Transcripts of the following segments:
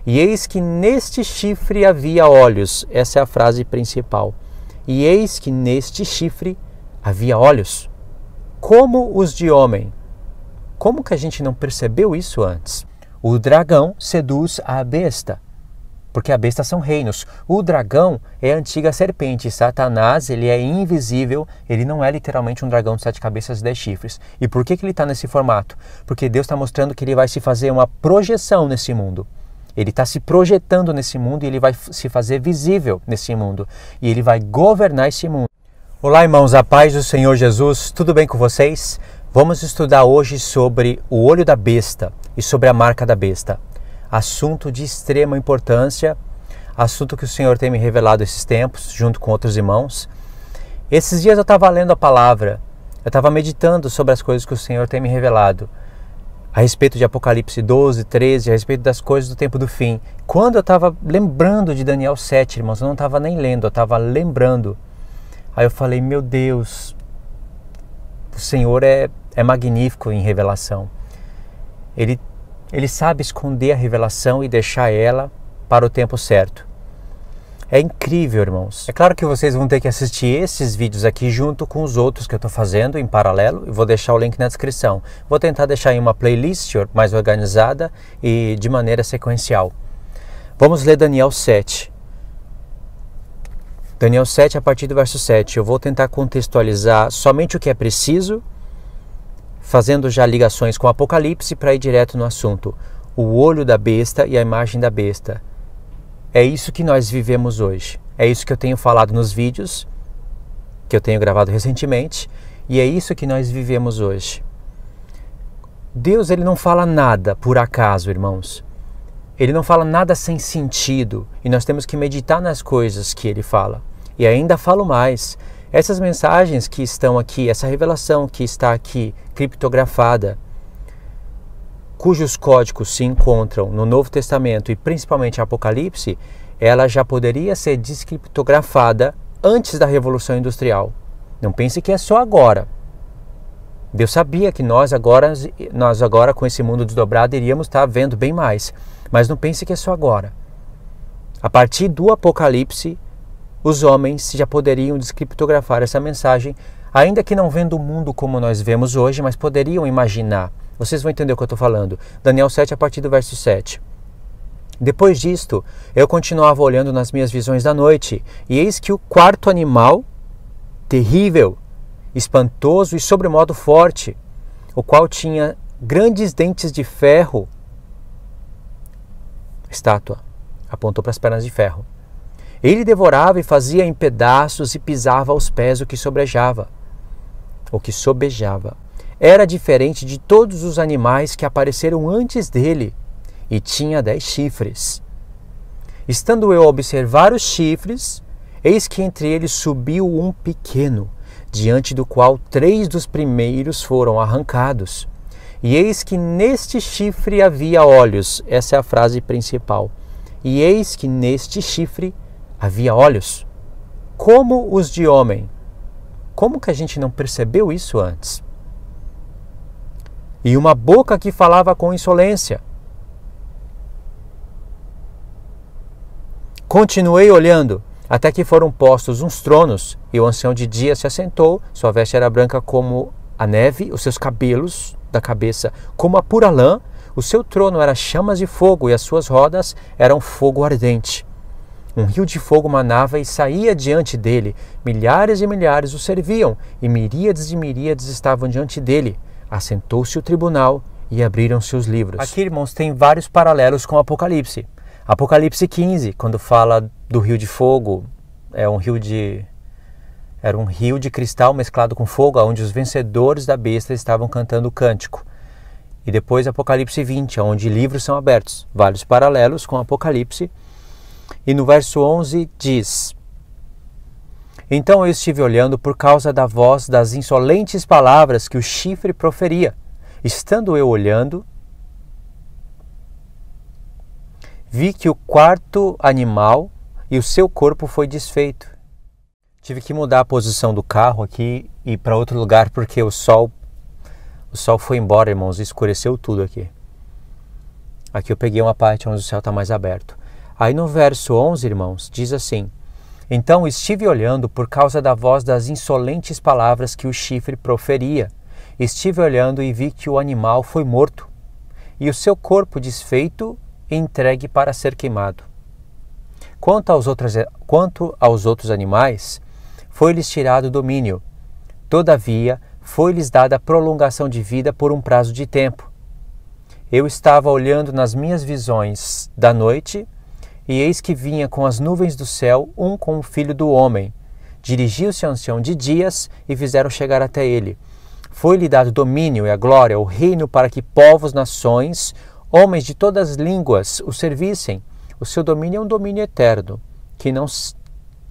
E eis que neste chifre havia olhos. Essa é a frase principal. E eis que neste chifre havia olhos, como os de homem. Como que a gente não percebeu isso antes? O dragão seduz a besta, porque a besta são reinos. O dragão é a antiga serpente. Satanás, ele é invisível, ele não é literalmente um dragão de 7 cabeças e 10 chifres. E por que ele está nesse formato? Porque Deus está mostrando que ele vai se fazer uma projeção nesse mundo. Ele está se projetando nesse mundo e ele vai se fazer visível nesse mundo. E ele vai governar esse mundo. Olá, irmãos, a paz do Senhor Jesus, tudo bem com vocês? Vamos estudar hoje sobre o olho da besta e sobre a marca da besta. Assunto de extrema importância, assunto que o Senhor tem me revelado esses tempos, junto com outros irmãos. Esses dias eu estava lendo a palavra, eu estava meditando sobre as coisas que o Senhor tem me revelado, a respeito de Apocalipse 12, 13, a respeito das coisas do tempo do fim. Quando eu estava lembrando de Daniel 7, irmãos, eu não estava nem lendo, eu estava lembrando. Aí eu falei, meu Deus, o Senhor é magnífico em revelação. Ele sabe esconder a revelação e deixar ela para o tempo certo. É incrível, irmãos. É claro que vocês vão ter que assistir esses vídeos aqui junto com os outros que eu estou fazendo em paralelo. E vou deixar o link na descrição. Vou tentar deixar em uma playlist mais organizada e de maneira sequencial. Vamos ler Daniel 7. Daniel 7 a partir do verso 7. Eu vou tentar contextualizar somente o que é preciso, fazendo já ligações com Apocalipse para ir direto no assunto. O olho da besta e a imagem da besta. É isso que nós vivemos hoje. É isso que eu tenho falado nos vídeos, que eu tenho gravado recentemente, e é isso que nós vivemos hoje. Deus, ele não fala nada por acaso, irmãos. Ele não fala nada sem sentido, e nós temos que meditar nas coisas que ele fala. E ainda falo mais. Essas mensagens que estão aqui, essa revelação que está aqui, criptografada, cujos códigos se encontram no Novo Testamento e principalmente Apocalipse, ela já poderia ser descriptografada antes da Revolução Industrial. Não pense que é só agora. Deus sabia que nós agora com esse mundo desdobrado iríamos estar vendo bem mais. Mas não pense que é só agora. A partir do Apocalipse, os homens já poderiam descriptografar essa mensagem, ainda que não vendo o mundo como nós vemos hoje, mas poderiam imaginar. Vocês vão entender o que eu estou falando. Daniel 7 a partir do verso 7. Depois disto, eu continuava olhando nas minhas visões da noite, e eis que o quarto animal, terrível, espantoso e sobremodo forte, o qual tinha grandes dentes de ferro, estátua, apontou para as pernas de ferro. Ele devorava e fazia em pedaços e pisava aos pés o que sobejava. Era diferente de todos os animais que apareceram antes dele e tinha 10 chifres. Estando eu a observar os chifres, eis que entre eles subiu um pequeno, diante do qual 3 dos primeiros foram arrancados. E eis que neste chifre havia olhos. Essa é a frase principal. E eis que neste chifre havia olhos, como os de homem. Como que a gente não percebeu isso antes? E uma boca que falava com insolência. Continuei olhando, até que foram postos uns tronos, e o ancião de dia se assentou, sua veste era branca como a neve, os seus cabelos da cabeça como a pura lã, o seu trono era chamas de fogo, e as suas rodas eram fogo ardente. Um rio de fogo manava e saía diante dele, milhares e milhares o serviam, e miríades e miríades estavam diante dele. Assentou-se o tribunal e abriram-se os livros. Aqui, irmãos, tem vários paralelos com Apocalipse. Apocalipse 15, quando fala do rio de fogo, era um rio de cristal mesclado com fogo, onde os vencedores da besta estavam cantando o cântico. E depois Apocalipse 20, onde livros são abertos. Vários paralelos com Apocalipse. E no verso 11 diz: Então eu estive olhando por causa da voz das insolentes palavras que o chifre proferia. Estando eu olhando, vi que o quarto animal e o seu corpo foi desfeito. Tive que mudar a posição do carro aqui e ir para outro lugar porque o sol foi embora, irmãos, e escureceu tudo aqui. Aqui eu peguei uma parte onde o céu está mais aberto. Aí no verso 11, irmãos, diz assim: Então estive olhando por causa da voz das insolentes palavras que o chifre proferia. Estive olhando e vi que o animal foi morto, e o seu corpo desfeito e entregue para ser queimado. Quanto aos outros animais, foi-lhes tirado o domínio. Todavia, foi-lhes dada prolongação de vida por um prazo de tempo. Eu estava olhando nas minhas visões da noite, e eis que vinha com as nuvens do céu um com o filho do homem. Dirigiu-se ao ancião de dias e fizeram chegar até ele. Foi-lhe dado domínio e a glória, o reino, para que povos, nações, homens de todas as línguas o servissem. O seu domínio é um domínio eterno, que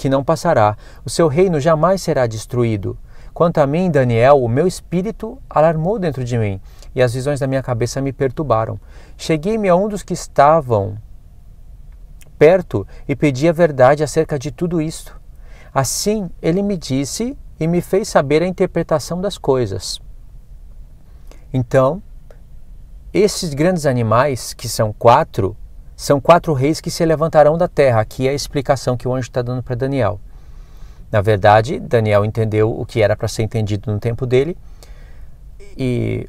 não passará. O seu reino jamais será destruído. Quanto a mim, Daniel, o meu espírito alarmou dentro de mim, e as visões da minha cabeça me perturbaram. Cheguei-me a um dos que estavam perto e pedi a verdade acerca de tudo isto. Assim, ele me disse e me fez saber a interpretação das coisas. Então, esses grandes animais, que são quatro reis que se levantarão da terra. Aqui é a explicação que o anjo está dando para Daniel. Na verdade, Daniel entendeu o que era para ser entendido no tempo dele, e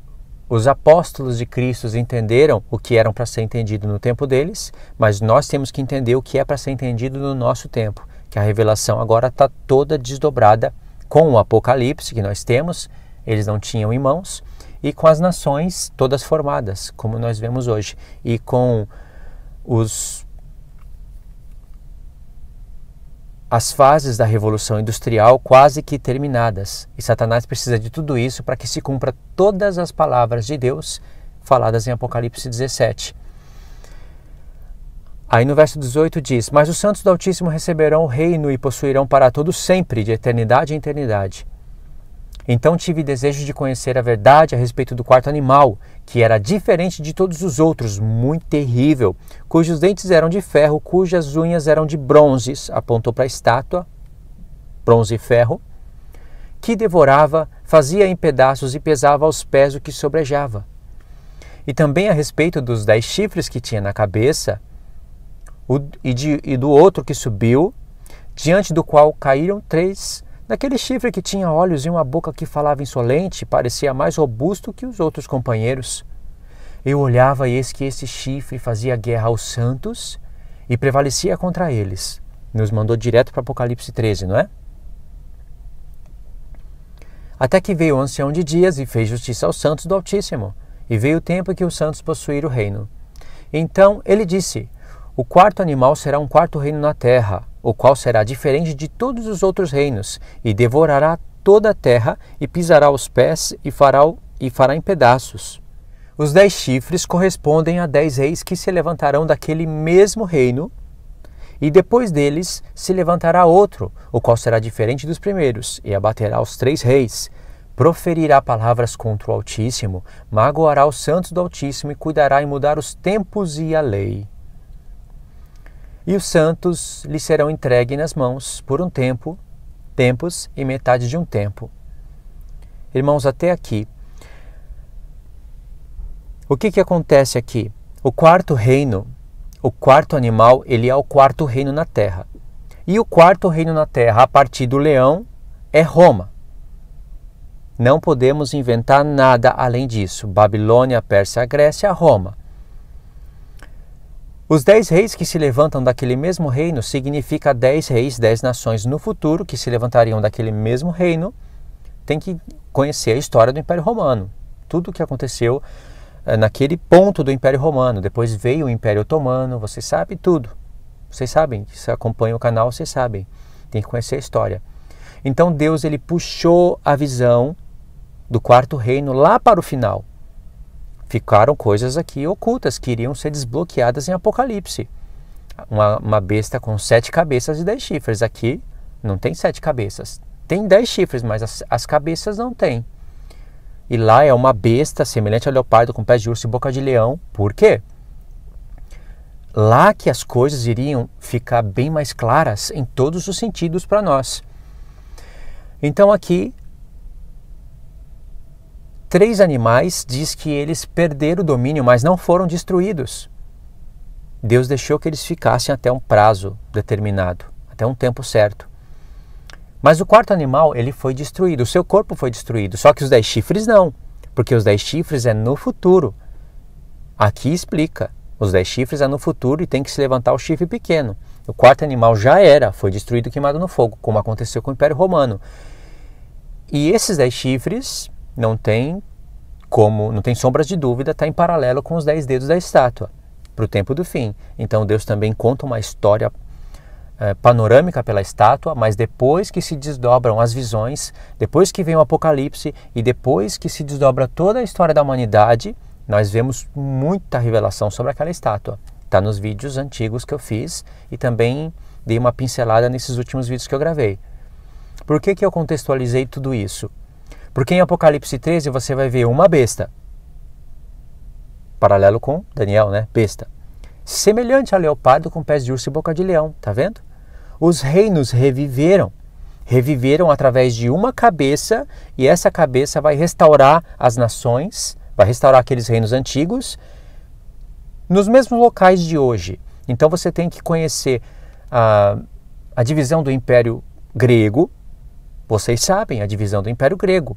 os apóstolos de Cristo entenderam o que eram para ser entendido no tempo deles, mas nós temos que entender o que é para ser entendido no nosso tempo, que a revelação agora está toda desdobrada com o Apocalipse que nós temos, eles não tinham em mãos, e com as nações todas formadas, como nós vemos hoje, e com as fases da Revolução Industrial quase que terminadas. E Satanás precisa de tudo isso para que se cumpra todas as palavras de Deus faladas em Apocalipse 17. Aí no verso 18 diz: Mas os santos do Altíssimo receberão o reino e possuirão para todo sempre, de eternidade em eternidade. Então tive desejo de conhecer a verdade a respeito do quarto animal, que era diferente de todos os outros, muito terrível, cujos dentes eram de ferro, cujas unhas eram de bronze, apontou para a estátua, bronze e ferro, que devorava, fazia em pedaços e pesava aos pés o que sobrejava. E também a respeito dos 10 chifres que tinha na cabeça, e do outro que subiu, diante do qual caíram 3. Naquele chifre que tinha olhos e uma boca que falava insolente, parecia mais robusto que os outros companheiros. Eu olhava e eis que esse chifre fazia guerra aos santos e prevalecia contra eles. Nos mandou direto para Apocalipse 13, não é? Até que veio o ancião de dias e fez justiça aos santos do Altíssimo, e veio o tempo em que os santos possuíram o reino. Então ele disse: O quarto animal será um quarto reino na terra, o qual será diferente de todos os outros reinos, e devorará toda a terra, e pisará os pés, e fará em pedaços. Os 10 chifres correspondem a 10 reis que se levantarão daquele mesmo reino, e depois deles se levantará outro, o qual será diferente dos primeiros, e abaterá os 3 reis. Proferirá palavras contra o Altíssimo, magoará os santos do Altíssimo, e cuidará em mudar os tempos e a lei. E os santos lhe serão entregues nas mãos por um tempo, tempos e metade de um tempo. Irmãos, até aqui, o que acontece aqui? O quarto reino, o quarto animal, ele é o quarto reino na terra. E o quarto reino na terra, a partir do leão, é Roma. Não podemos inventar nada além disso. Babilônia, Pérsia, Grécia, Roma. Os 10 reis que se levantam daquele mesmo reino significa 10 reis, 10 nações no futuro que se levantariam daquele mesmo reino. Tem que conhecer a história do Império Romano. Tudo o que aconteceu naquele ponto do Império Romano. Depois veio o Império Otomano, vocês sabem tudo. Vocês sabem, se acompanham o canal, vocês sabem. Tem que conhecer a história. Então Deus ele puxou a visão do quarto reino lá para o final. Ficaram coisas aqui ocultas que iriam ser desbloqueadas em Apocalipse. Uma besta com 7 cabeças e 10 chifres. Aqui não tem 7 cabeças. Tem 10 chifres, mas as cabeças não tem. E lá é uma besta semelhante ao leopardo com pés de urso e boca de leão. Por quê? Lá que as coisas iriam ficar bem mais claras em todos os sentidos para nós. Então aqui 3 animais diz que eles perderam o domínio, mas não foram destruídos. Deus deixou que eles ficassem até um prazo determinado, até um tempo certo. Mas o quarto animal, ele foi destruído, o seu corpo foi destruído, só que os 10 chifres não, porque os 10 chifres é no futuro. Aqui explica, os 10 chifres é no futuro e tem que se levantar o chifre pequeno. O quarto animal já foi destruído e queimado no fogo, como aconteceu com o Império Romano. E esses 10 chifres não tem sombras de dúvida, está em paralelo com os 10 dedos da estátua, para o tempo do fim. Então Deus também conta uma história panorâmica pela estátua, mas depois que se desdobram as visões, depois que vem o Apocalipse e depois que se desdobra toda a história da humanidade, nós vemos muita revelação sobre aquela estátua. Está nos vídeos antigos que eu fiz e também dei uma pincelada nesses últimos vídeos que eu gravei. Por que eu contextualizei tudo isso? Porque em Apocalipse 13 você vai ver uma besta, paralelo com Daniel, né? Besta. Semelhante a leopardo com pés de urso e boca de leão, tá vendo? Os reinos reviveram através de uma cabeça, e essa cabeça vai restaurar as nações, vai restaurar aqueles reinos antigos nos mesmos locais de hoje. Então você tem que conhecer a divisão do Império Grego. Vocês sabem a divisão do Império Grego.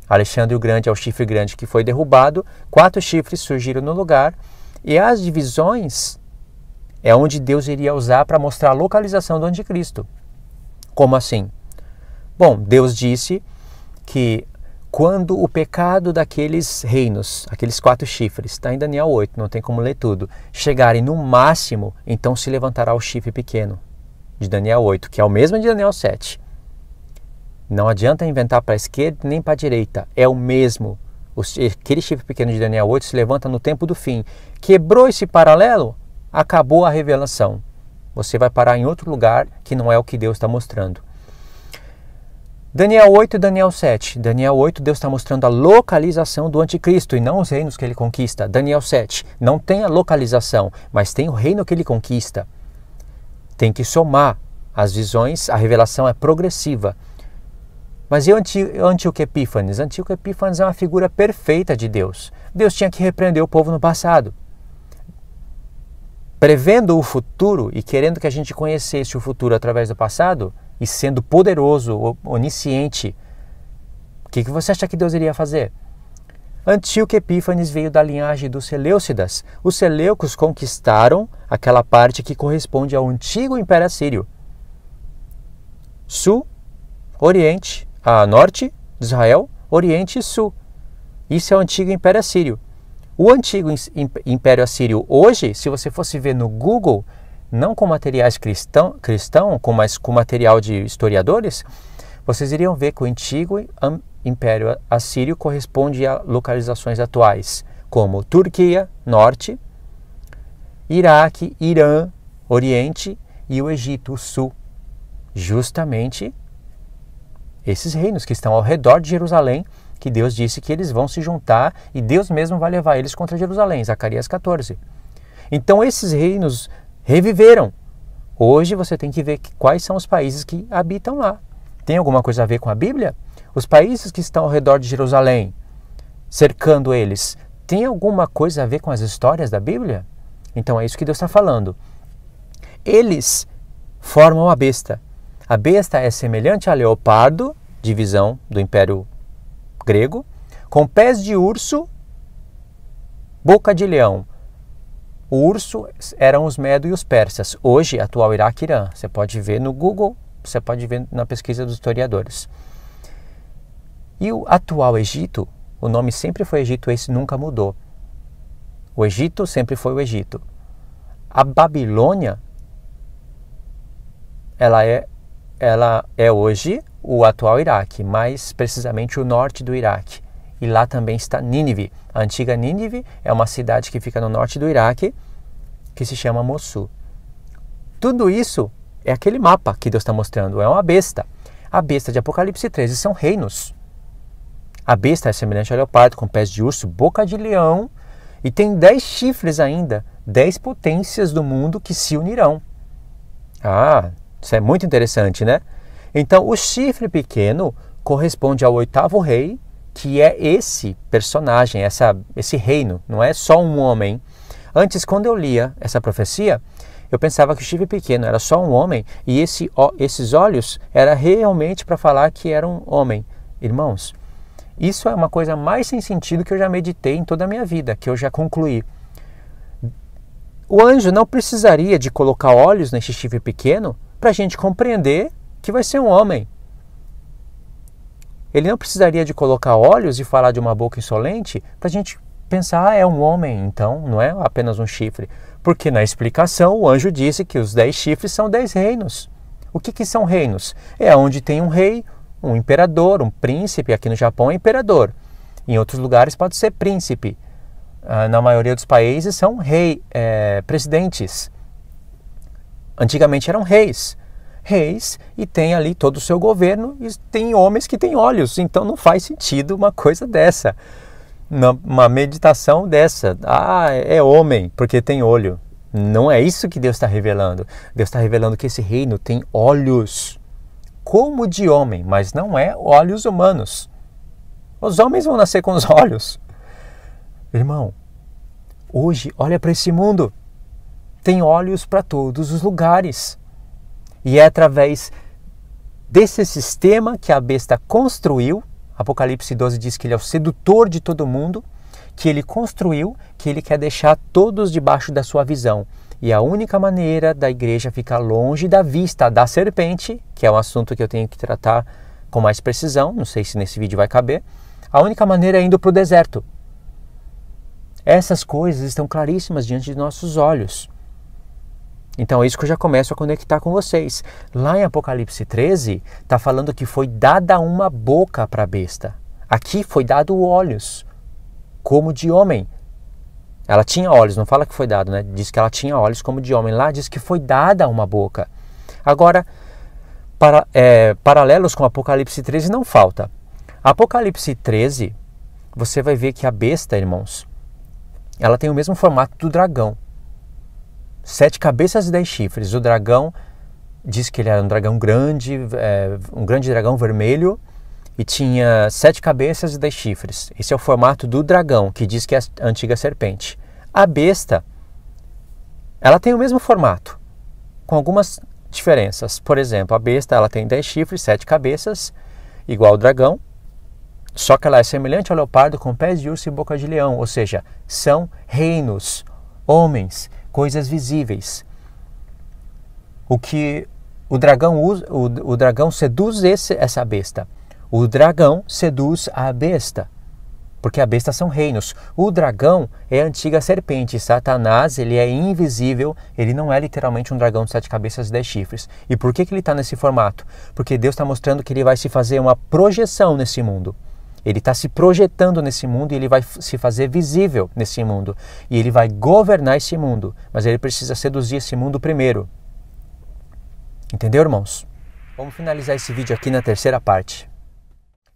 Alexandre o Grande é o chifre grande que foi derrubado, 4 chifres surgiram no lugar, e as divisões é onde Deus iria usar para mostrar a localização do anticristo. Como assim? Bom, Deus disse que quando o pecado daqueles reinos, aqueles 4 chifres, está em Daniel 8, não tem como ler tudo, chegarem no máximo, então se levantará o chifre pequeno de Daniel 8, que é o mesmo de Daniel 7. Não adianta inventar para a esquerda nem para a direita, é o mesmo. Aquele chifre pequeno de Daniel 8 se levanta no tempo do fim. Quebrou esse paralelo, acabou a revelação. Você vai parar em outro lugar que não é o que Deus está mostrando. Daniel 8 e Daniel 7. Daniel 8, Deus está mostrando a localização do anticristo e não os reinos que ele conquista. Daniel 7, não tem a localização, mas tem o reino que ele conquista. Tem que somar as visões, a revelação é progressiva. Mas e o Antíoco Epífanes? Antíoco Epífanes é uma figura perfeita de Deus. Deus tinha que repreender o povo no passado. Prevendo o futuro e querendo que a gente conhecesse o futuro através do passado, e sendo poderoso, onisciente, o que você acha que Deus iria fazer? Antíoco Epífanes veio da linhagem dos Seleucidas. Os Seleucos conquistaram aquela parte que corresponde ao antigo Império Assírio. Sul, Oriente, norte de Israel, Oriente e Sul. Isso é o antigo Império Assírio. O antigo Império Assírio, hoje, se você fosse ver no Google, não com materiais cristão, mas com material de historiadores, vocês iriam ver que o antigo Império Assírio corresponde a localizações atuais, como Turquia, norte, Iraque, Irã, Oriente e o Egito, Sul. Justamente esses reinos que estão ao redor de Jerusalém, que Deus disse que eles vão se juntar e Deus mesmo vai levar eles contra Jerusalém, Zacarias 14. Então esses reinos reviveram. Hoje você tem que ver quais são os países que habitam lá. Tem alguma coisa a ver com a Bíblia? Os países que estão ao redor de Jerusalém, cercando eles, tem alguma coisa a ver com as histórias da Bíblia? Então é isso que Deus está falando. Eles formam a besta. A besta é semelhante a leopardo, divisão do Império Grego, com pés de urso, boca de leão. O urso eram os medos e os persas. Hoje, atual Iraque e Irã. Você pode ver no Google, você pode ver na pesquisa dos historiadores. E o atual Egito, o nome sempre foi Egito, esse nunca mudou. O Egito sempre foi o Egito. A Babilônia, ela é hoje o atual Iraque, mais precisamente o norte do Iraque. E lá também está Nínive. A antiga Nínive é uma cidade que fica no norte do Iraque, que se chama Mossul. Tudo isso é aquele mapa que Deus está mostrando, é uma besta. A besta de Apocalipse 13 são reinos. A besta é semelhante ao leopardo, com pés de urso, boca de leão, e tem 10 chifres ainda, 10 potências do mundo que se unirão. Isso é muito interessante, né? Então, o chifre pequeno corresponde ao 8º rei, que é esse personagem, esse reino, não é só um homem. Antes, quando eu lia essa profecia, eu pensava que o chifre pequeno era só um homem e esses olhos era realmente para falar que era um homem. Irmãos, isso é uma coisa mais sem sentido que eu já meditei em toda a minha vida, que eu já concluí. O anjo não precisaria de colocar olhos nesse chifre pequeno para a gente compreender que vai ser um homem. Ele não precisaria de colocar olhos e falar de uma boca insolente para a gente pensar, é um homem, então, não é apenas um chifre. Porque na explicação o anjo disse que os 10 chifres são 10 reinos. O que são reinos? É onde tem um rei, um imperador, um príncipe. Aqui no Japão é imperador. Em outros lugares pode ser príncipe. Na maioria dos países são presidentes. Antigamente eram reis. Reis, e tem ali todo o seu governo, e tem homens que têm olhos. Então não faz sentido uma coisa dessa. Uma meditação dessa. É homem porque tem olho. Não é isso que Deus está revelando. Deus está revelando que esse reino tem olhos como de homem, mas não é olhos humanos. Os homens vão nascer com os olhos. Irmão, hoje olha para esse mundo. Tem olhos para todos os lugares. E é através desse sistema que a besta construiu. Apocalipse 12 diz que ele é o sedutor de todo mundo, que ele construiu, que ele quer deixar todos debaixo da sua visão. E a única maneira da igreja ficar longe da vista da serpente, que é um assunto que eu tenho que tratar com mais precisão, não sei se nesse vídeo vai caber, a única maneira é indo para o deserto. Essas coisas estão claríssimas diante de nossos olhos. Então é isso que eu já começo a conectar com vocês. Lá em Apocalipse 13, está falando que foi dada uma boca para a besta. Aqui foi dado olhos, como de homem. Ela tinha olhos, não fala que foi dado, né? Diz que ela tinha olhos como de homem. Lá diz que foi dada uma boca. Agora, paralelos com Apocalipse 13 não falta. Apocalipse 13, você vai ver que a besta, irmãos, ela tem o mesmo formato do dragão. 7 cabeças e 10 chifres. O dragão diz que ele era um dragão grande, um grande dragão vermelho, e tinha 7 cabeças e 10 chifres. Esse é o formato do dragão, que diz que é a antiga serpente. A besta, ela tem o mesmo formato, com algumas diferenças. Por exemplo, a besta ela tem 10 chifres, 7 cabeças, igual ao dragão, só que ela é semelhante ao leopardo com pés de urso e boca de leão, ou seja, são reinos, homens, coisas visíveis. O que o dragão usa, o dragão seduz essa besta. O dragão seduz a besta, porque a besta são reinos. O dragão é a antiga serpente. Satanás, ele é invisível, ele não é literalmente um dragão de 7 cabeças e 10 chifres. E por que ele está nesse formato? Porque Deus está mostrando que ele vai se fazer uma projeção nesse mundo. Ele está se projetando nesse mundo e ele vai se fazer visível nesse mundo. E ele vai governar esse mundo. Mas ele precisa seduzir esse mundo primeiro. Entendeu, irmãos? Vamos finalizar esse vídeo aqui na terceira parte.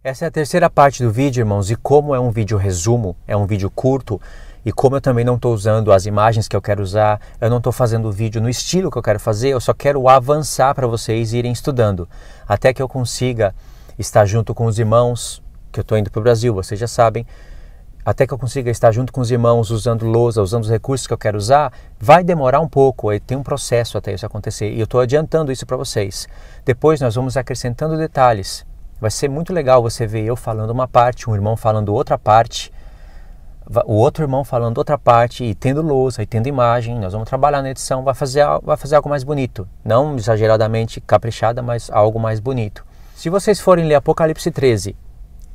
Essa é a terceira parte do vídeo, irmãos. E como é um vídeo resumo, é um vídeo curto, e como eu também não estou usando as imagens que eu quero usar, eu não estou fazendo o vídeo no estilo que eu quero fazer, eu só quero avançar para vocês irem estudando. Até que eu consiga estar junto com os irmãos, que eu estou indo para o Brasil, vocês já sabem, até que eu consiga estar junto com os irmãos, usando lousa, usando os recursos que eu quero usar, vai demorar um pouco, tem um processo até isso acontecer, e eu estou adiantando isso para vocês. Depois nós vamos acrescentando detalhes. Vai ser muito legal você ver eu falando uma parte, um irmão falando outra parte, o outro irmão falando outra parte, e tendo lousa, e tendo imagem. Nós vamos trabalhar na edição, vai fazer algo mais bonito. Não exageradamente caprichada, mas algo mais bonito. Se vocês forem ler Apocalipse 13,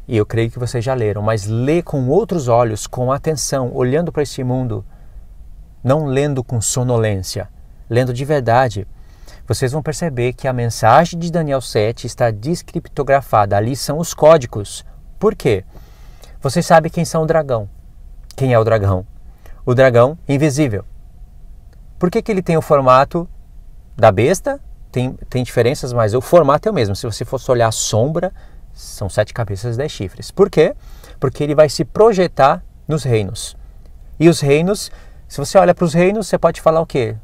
e eu creio que vocês já leram, mas lê com outros olhos, com atenção, olhando para esse mundo, não lendo com sonolência, lendo de verdade, vocês vão perceber que a mensagem de Daniel 7 está descriptografada. Ali são os códigos. Por quê? Vocês sabem quem são o dragão. Quem é o dragão? O dragão invisível. Por que ele tem o formato da besta? Tem diferenças, mas o formato é o mesmo. Se você fosse olhar a sombra, são 7 cabeças e 10 chifres. Por quê? Porque ele vai se projetar nos reinos. E os reinos, se você olha para os reinos, você pode falar o quê?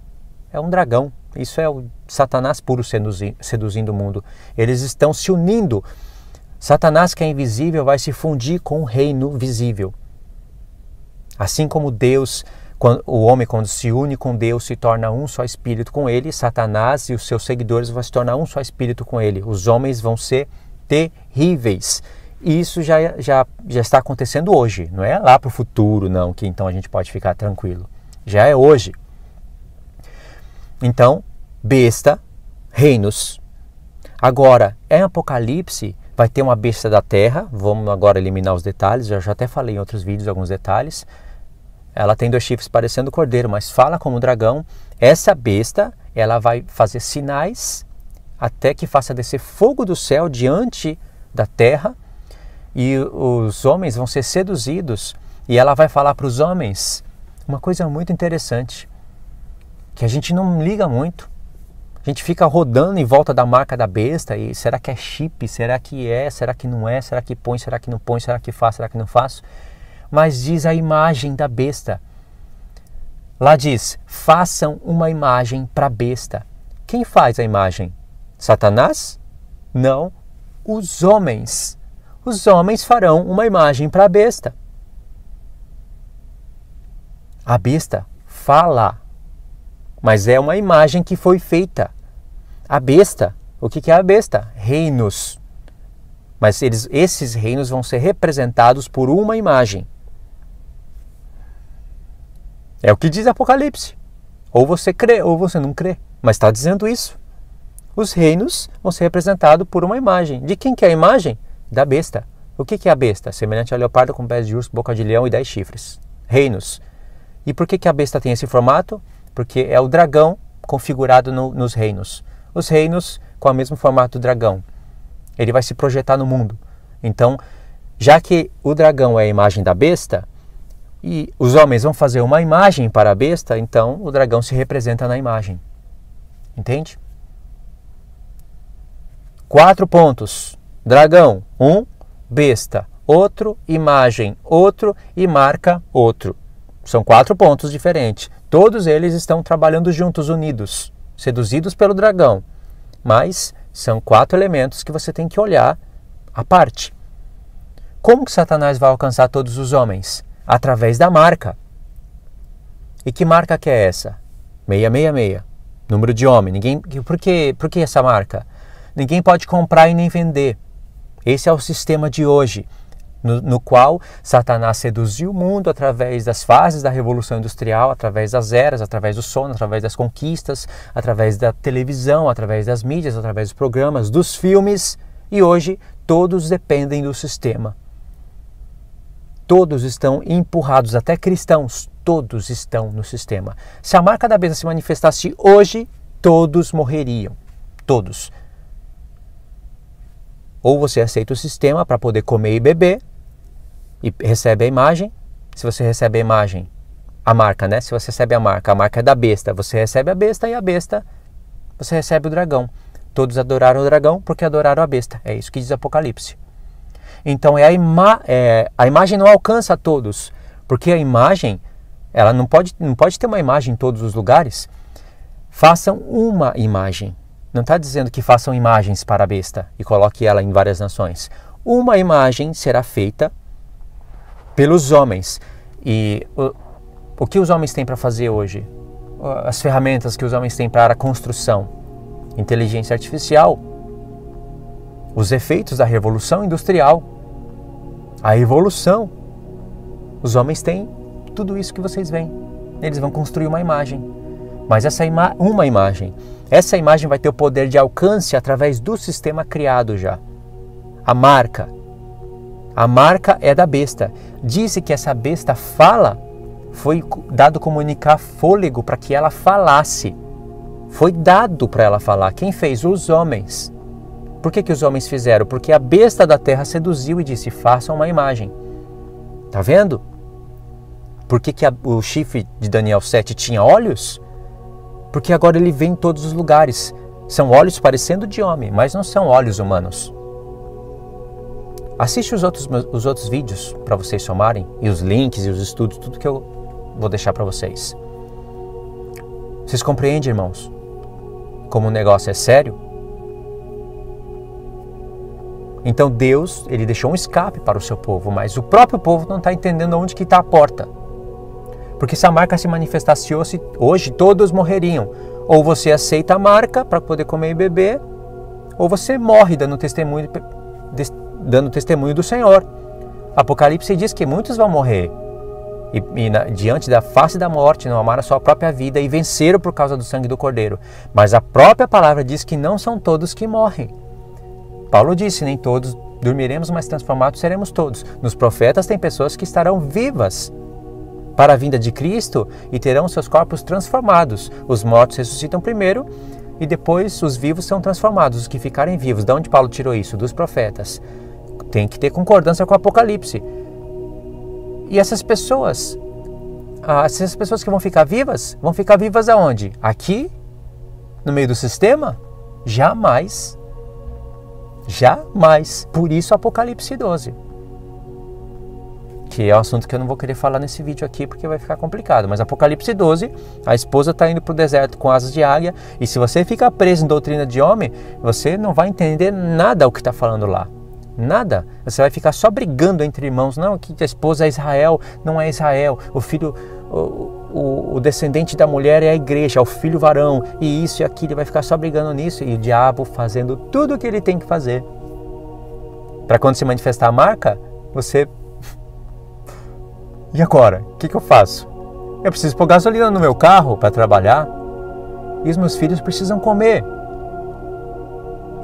É um dragão. Isso é o Satanás puro seduzindo o mundo. Eles estão se unindo. Satanás, que é invisível, vai se fundir com o reino visível. Assim como Deus, o homem, quando se une com Deus, se torna um só espírito com ele. Satanás e os seus seguidores vão se tornar um só espírito com ele. Os homens vão ser terríveis. E isso já está acontecendo hoje. Não é lá para o futuro, não, que então a gente pode ficar tranquilo. Já é hoje. Então, besta, reinos. Agora, em Apocalipse, vai ter uma besta da terra. Vamos agora eliminar os detalhes. Eu já até falei em outros vídeos alguns detalhes. Ela tem 2 chifres parecendo cordeiro, mas fala como dragão. Essa besta, ela vai fazer sinais até que faça descer fogo do céu diante da terra. E os homens vão ser seduzidos. E ela vai falar para os homens uma coisa muito interessante, que a gente não liga muito. A gente fica rodando em volta da marca da besta. E será que é chip? Será que é? Será que não é? Será que põe? Será que não põe? Será que faz? Será que não faz? Mas diz a imagem da besta. Lá diz, façam uma imagem para a besta. Quem faz a imagem? Satanás? Não, os homens. Os homens farão uma imagem para a besta. A besta fala, mas é uma imagem que foi feita. A besta, o que é a besta? Reinos. Mas esses reinos vão ser representados por uma imagem. É o que diz Apocalipse. Ou você crê ou você não crê. Mas está dizendo isso. Os reinos vão ser representados por uma imagem. De quem que é a imagem? Da besta. O que é a besta? Semelhante a leopardo com pés de urso, boca de leão e 10 chifres. Reinos. E por que a besta tem esse formato? Porque é o dragão configurado nos reinos. Os reinos com o mesmo formato do dragão. Ele vai se projetar no mundo. Então, já que o dragão é a imagem da besta, e os homens vão fazer uma imagem para a besta, então o dragão se representa na imagem. Entende? 4 pontos. Dragão, 1, besta, outro, imagem, outro e marca, outro. São 4 pontos diferentes. Todos eles estão trabalhando juntos, unidos, seduzidos pelo dragão. Mas são 4 elementos que você tem que olhar à parte. Como que Satanás vai alcançar todos os homens? Através da marca. E que marca que é essa? 666. Número de homem. Por que essa marca? Ninguém pode comprar e nem vender. Esse é o sistema de hoje, no qual Satanás seduziu o mundo através das fases da Revolução Industrial, através das eras, através do sono, através das conquistas, através da televisão, através das mídias, através dos programas, dos filmes. E hoje todos dependem do sistema. Todos estão empurrados, até cristãos, todos estão no sistema. Se a marca da besta se manifestasse hoje, todos morreriam. Todos. Ou você aceita o sistema para poder comer e beber, e recebe a imagem. Se você recebe a imagem, a marca, né? Se você recebe a marca é da besta, você recebe a besta, e a besta, você recebe o dragão. Todos adoraram o dragão porque adoraram a besta. É isso que diz Apocalipse. Então a imagem não alcança a todos, porque a imagem, ela não pode ter uma imagem em todos os lugares. Façam uma imagem. Não está dizendo que façam imagens para a besta e coloque ela em várias nações. Uma imagem será feita pelos homens. E o que os homens têm para fazer hoje? As ferramentas que os homens têm para a construção. Inteligência artificial. Os efeitos da Revolução Industrial. A evolução. Os homens têm tudo isso que vocês veem. Eles vão construir uma imagem. Mas uma imagem. Essa imagem vai ter o poder de alcance através do sistema criado já. A marca. A marca é da besta. Disse que essa besta fala. Foi dado comunicar fôlego para que ela falasse. Foi dado para ela falar. Quem fez? Os homens. Por que os homens fizeram? Porque a besta da terra seduziu e disse, façam uma imagem. Tá vendo? Por que o chifre de Daniel 7 tinha olhos? Porque agora ele vem em todos os lugares. São olhos parecendo de homem, mas não são olhos humanos. Assiste os outros vídeos para vocês somarem, e os links e os estudos, tudo que eu vou deixar para vocês. Vocês compreendem, irmãos? Como o negócio é sério? Então Deus, ele deixou um escape para o seu povo, mas o próprio povo não está entendendo onde que está a porta. Porque se a marca se manifestasse hoje, todos morreriam. Ou você aceita a marca para poder comer e beber, ou você morre dando testemunho do Senhor. Apocalipse diz que muitos vão morrer. Diante da face da morte, não amaram a sua própria vida e venceram por causa do sangue do Cordeiro. Mas a própria palavra diz que não são todos que morrem. Paulo disse, nem todos dormiremos, mas transformados seremos todos. Nos profetas tem pessoas que estarão vivas para a vinda de Cristo e terão seus corpos transformados. Os mortos ressuscitam primeiro e depois os vivos são transformados, os que ficarem vivos. De onde Paulo tirou isso? Dos profetas. Tem que ter concordância com o Apocalipse. E essas pessoas que vão ficar vivas aonde? Aqui? No meio do sistema? Jamais. Jamais. Por isso Apocalipse 12. Que é um assunto que eu não vou querer falar nesse vídeo aqui porque vai ficar complicado. Mas Apocalipse 12, a esposa está indo para o deserto com asas de águia. E se você ficar preso em doutrina de homem, você não vai entender nada o que está falando lá. Nada. Você vai ficar só brigando entre irmãos. Não, que a esposa é Israel, não é Israel. O filho, o descendente da mulher é a igreja, é o filho varão. E isso e aquilo, ele vai ficar só brigando nisso. E o diabo fazendo tudo o que ele tem que fazer. Para quando se manifestar a marca, você... E agora? O que eu faço? Eu preciso pôr gasolina no meu carro para trabalhar. E os meus filhos precisam comer.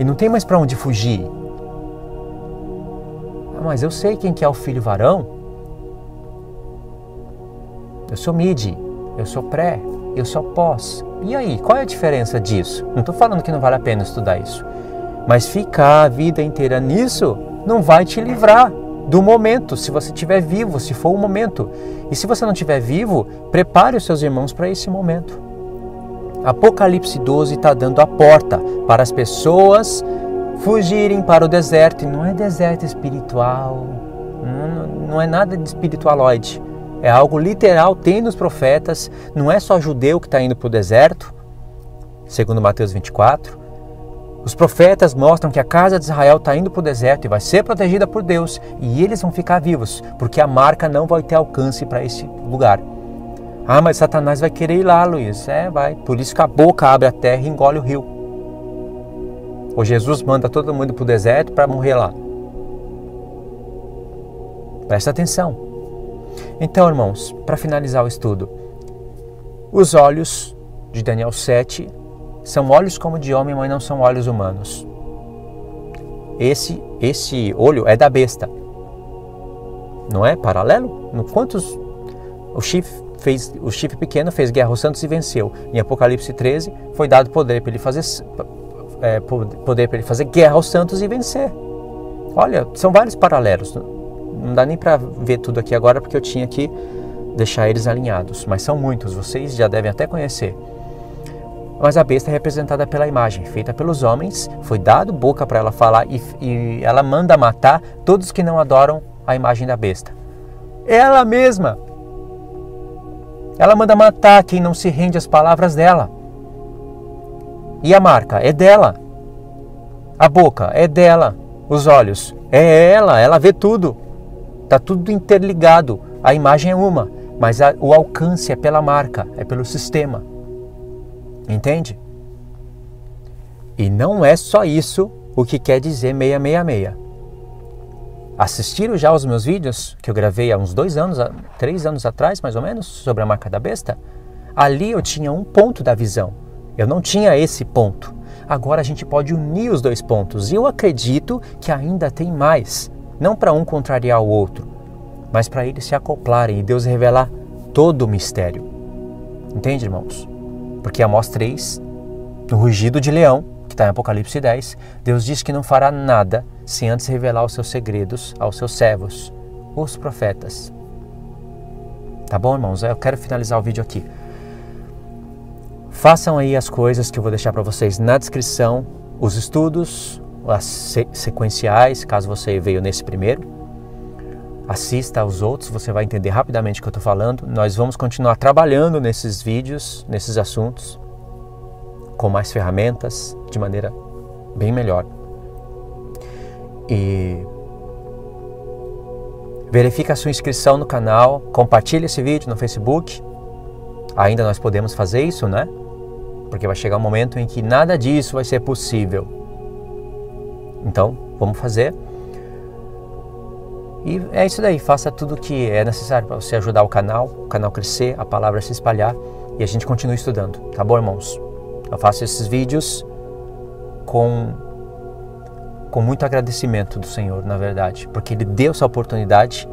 E não tem mais para onde fugir. Mas eu sei quem que é o filho varão. Eu sou mid, eu sou pré, eu sou pós. E aí, qual é a diferença disso? Não estou falando que não vale a pena estudar isso. Mas ficar a vida inteira nisso não vai te livrar do momento, se você estiver vivo, se for o momento. E se você não estiver vivo, prepare os seus irmãos para esse momento. Apocalipse 12 está dando a porta para as pessoas fugirem para o deserto. E não é deserto espiritual, não é nada de espiritualoide. É algo literal, tem nos profetas. Não é só judeu que está indo para o deserto, segundo Mateus 24. Os profetas mostram que a casa de Israel está indo para o deserto e vai ser protegida por Deus. E eles vão ficar vivos, porque a marca não vai ter alcance para esse lugar. Ah, mas Satanás vai querer ir lá, Luiz. Vai. Por isso que a boca abre a terra e engole o rio. Ou Jesus manda todo mundo para o deserto para morrer lá. Presta atenção. Então, irmãos, para finalizar o estudo, os olhos de Daniel 7 são olhos como de homem, mas não são olhos humanos. Esse olho é da besta. Não é paralelo? No quantos o chifre pequeno fez guerra aos santos e venceu. Em Apocalipse 13 foi dado poder para ele fazer guerra aos santos e vencer. Olha, são vários paralelos. Não dá nem para ver tudo aqui agora porque eu tinha que deixar eles alinhados. Mas são muitos, vocês já devem até conhecer. Mas a besta é representada pela imagem, feita pelos homens. Foi dado boca para ela falar e ela manda matar todos que não adoram a imagem da besta. Ela mesma. Ela manda matar quem não se rende às palavras dela. E a marca é dela. A boca é dela. Os olhos é ela vê tudo. Está tudo interligado. A imagem é uma, mas o alcance é pela marca, é pelo sistema. Entende? E não é só isso o que quer dizer 666. Assistiram já os meus vídeos que eu gravei há uns 3 anos atrás, mais ou menos, sobre a marca da besta? Ali eu tinha um ponto da visão. Eu não tinha esse ponto. Agora a gente pode unir os 2 pontos. E eu acredito que ainda tem mais. Não para um contrariar o outro, mas para eles se acoplarem e Deus revelar todo o mistério. Entende, irmãos? Porque Amós 3, no rugido de leão, que está em Apocalipse 10, Deus diz que não fará nada sem antes revelar os seus segredos aos seus servos, os profetas. Tá bom, irmãos? Eu quero finalizar o vídeo aqui. Façam aí as coisas que eu vou deixar para vocês na descrição, os estudos, as sequenciais, caso você veio nesse primeiro. Assista aos outros, você vai entender rapidamente o que eu estou falando. Nós vamos continuar trabalhando nesses vídeos, nesses assuntos, com mais ferramentas, de maneira bem melhor. E verifique a sua inscrição no canal, compartilhe esse vídeo no Facebook, ainda nós podemos fazer isso, né? Porque vai chegar um momento em que nada disso vai ser possível. Então, vamos fazer. E é isso daí, faça tudo o que é necessário para você ajudar o canal crescer, a palavra se espalhar e a gente continua estudando, tá bom, irmãos? Eu faço esses vídeos com muito agradecimento do Senhor, na verdade, porque Ele deu essa oportunidade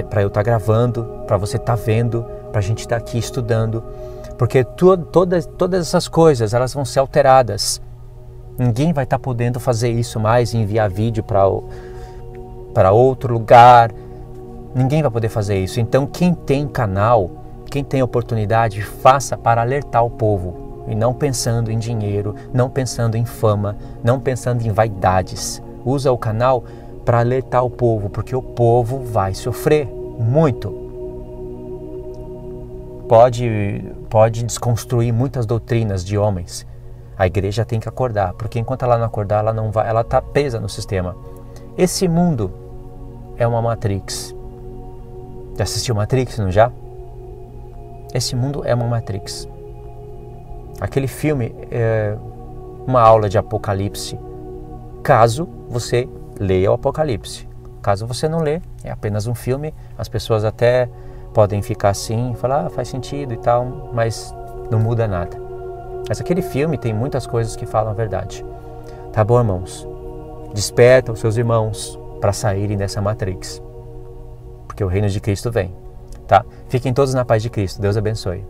para eu estar gravando, para você estar vendo, para a gente estar aqui estudando, porque todas essas coisas, elas vão ser alteradas. Ninguém vai estar podendo fazer isso mais, enviar vídeo para outro lugar. Ninguém vai poder fazer isso. Então, quem tem canal, quem tem oportunidade, faça para alertar o povo. E não pensando em dinheiro, não pensando em fama, não pensando em vaidades. Usa o canal para alertar o povo, porque o povo vai sofrer muito. Pode desconstruir muitas doutrinas de homens. A igreja tem que acordar, porque enquanto ela não acordar, ela está presa no sistema. Esse mundo é uma Matrix. Já assistiu Matrix, não já? Esse mundo é uma Matrix. Aquele filme é uma aula de Apocalipse, caso você leia o Apocalipse. Caso você não lê, é apenas um filme. As pessoas até podem ficar assim, falar, faz sentido e tal, mas não muda nada. Mas aquele filme tem muitas coisas que falam a verdade. Tá bom, irmãos? Desperta os seus irmãos para saírem dessa Matrix, porque o reino de Cristo vem, tá? Fiquem todos na paz de Cristo. Deus abençoe.